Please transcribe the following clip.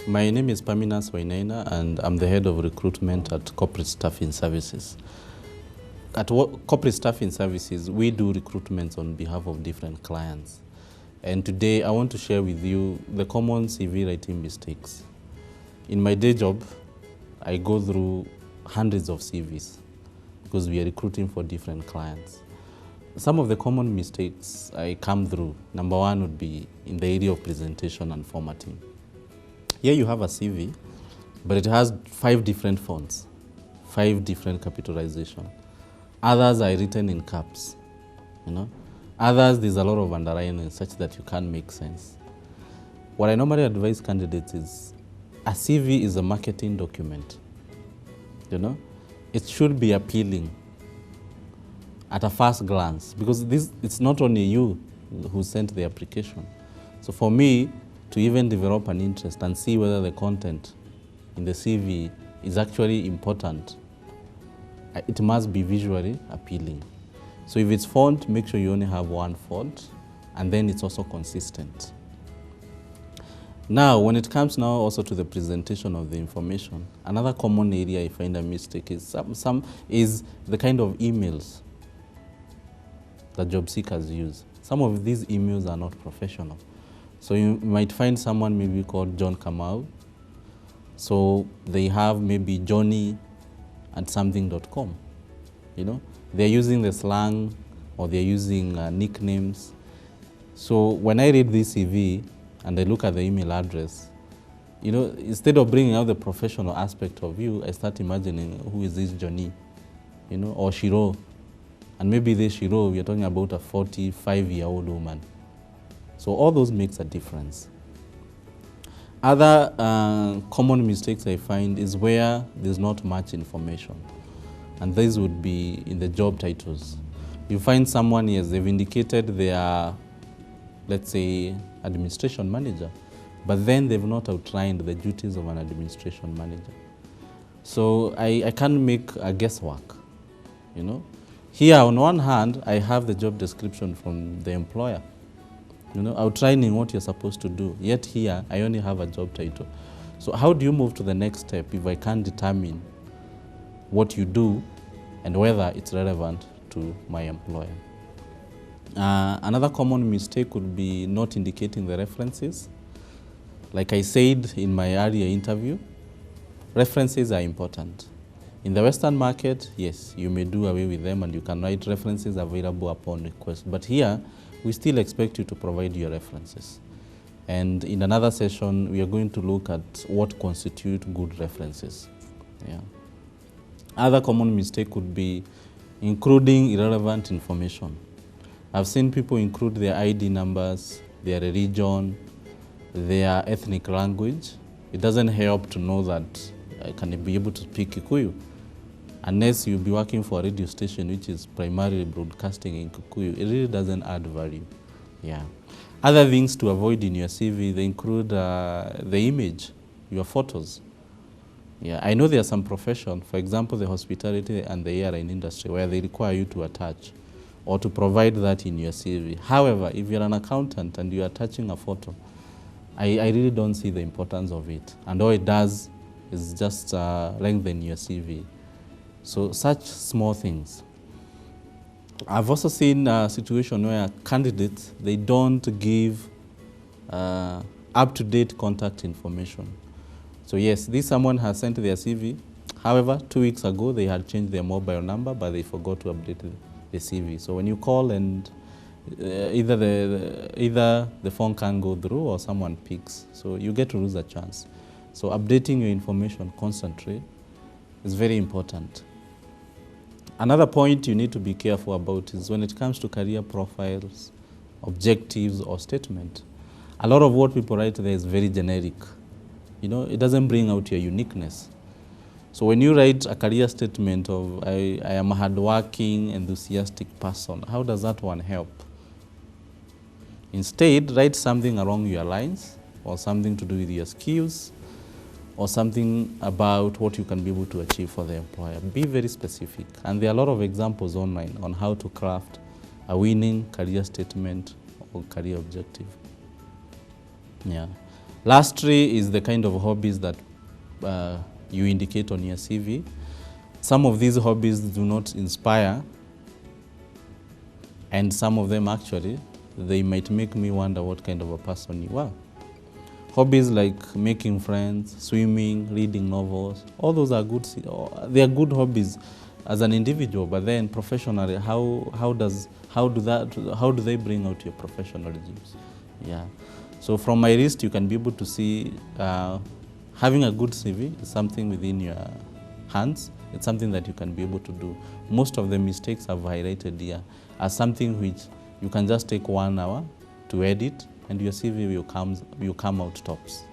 My name is Pamina Swainaina, and I'm the head of recruitment at Corporate Staffing Services. At Corporate Staffing Services, we do recruitments on behalf of different clients. And today, I want to share with you the common CV writing mistakes. In my day job, I go through hundreds of CVs because we are recruiting for different clients. Some of the common mistakes I come through, number one would be in the area of presentation and formatting. Here you have a CV, but it has 5 different fonts, 5 different capitalization. Others are written in caps, Others, there's a lot of underlining such that you can't make sense. What I normally advise candidates is, a CV is a marketing document, It should be appealing at a first glance, because it's not only you who sent the application. So for me, to even develop an interest and see whether the content in the CV is actually important, it must be visually appealing. So if it's font, make sure you only have one font, and then it's also consistent. Now, when it comes now also to the presentation of the information, another common area I find a mistake is is the kind of emails that job seekers use. Some of these emails are not professional. So you might find someone maybe called John Kamau. So they have maybe johnny@something.com. They're using the slang or they're using nicknames. So when I read this CV and I look at the email address, instead of bringing out the professional aspect of you, I start imagining, who is this Johnny, or Shiro. And maybe this Shiro, we are talking about a 45-year-old woman. So all those makes a difference. Other common mistakes I find is where there's not much information. And these would be in the job titles. You find someone, yes, they've indicated they are, let's say, administration manager, but then they've not outlined the duties of an administration manager. So I can't make a guesswork, Here, on one hand, I have the job description from the employer, outlining what you're supposed to do. Yet here, I only have a job title. So how do you move to the next step if I can't determine what you do and whether it's relevant to my employer? Another common mistake would be not indicating the references. Like I said in my earlier interview, references are important. In the Western market, yes, you may do away with them and you can write references available upon request. But here, we still expect you to provide your references. And in another session, we are going to look at what constitute good references. Yeah. Other common mistake would be including irrelevant information. I've seen people include their ID numbers, their religion, their ethnic language. It doesn't help to know that I can be able to speak Kikuyu, unless you'll be working for a radio station which is primarily broadcasting in Kikuyu. It really doesn't add value. Yeah. Other things to avoid in your CV, they include the image, your photos. Yeah, I know there are some professions, for example, the hospitality and the airline industry, where they require you to attach or to provide that in your CV. However, if you're an accountant and you're attaching a photo, I really don't see the importance of it. And all it does is just lengthen your CV. So such small things. I've also seen a situation where candidates, they don't give up-to-date contact information. So yes, someone has sent their CV. However, 2 weeks ago, they had changed their mobile number, but they forgot to update the CV. So when you call and either the phone can't go through or someone picks, so you get to lose a chance. So updating your information constantly is very important. Another point you need to be careful about is when it comes to career profiles, objectives, or statement. A lot of what people write there is very generic. It doesn't bring out your uniqueness. So when you write a career statement of, I am a hardworking, enthusiastic person, how does that one help? Instead, write something along your lines, or something to do with your skills, or something about what you can be able to achieve for the employer. Be very specific. And there are a lot of examples online on how to craft a winning career statement or career objective. Yeah. Lastly is the kind of hobbies that you indicate on your CV. Some of these hobbies do not inspire, and some of them actually, they might make me wonder what kind of a person you are. Hobbies like making friends, swimming, reading novels, all those are good. They are good hobbies as an individual, but then professionally, how do they bring out your professionalism? Yeah. So from my list, you can be able to see having a good CV is something within your hands. It's something that you can be able to do. Most of the mistakes I've highlighted here are something which you can just take 1 hour to edit, and your CV will come out tops.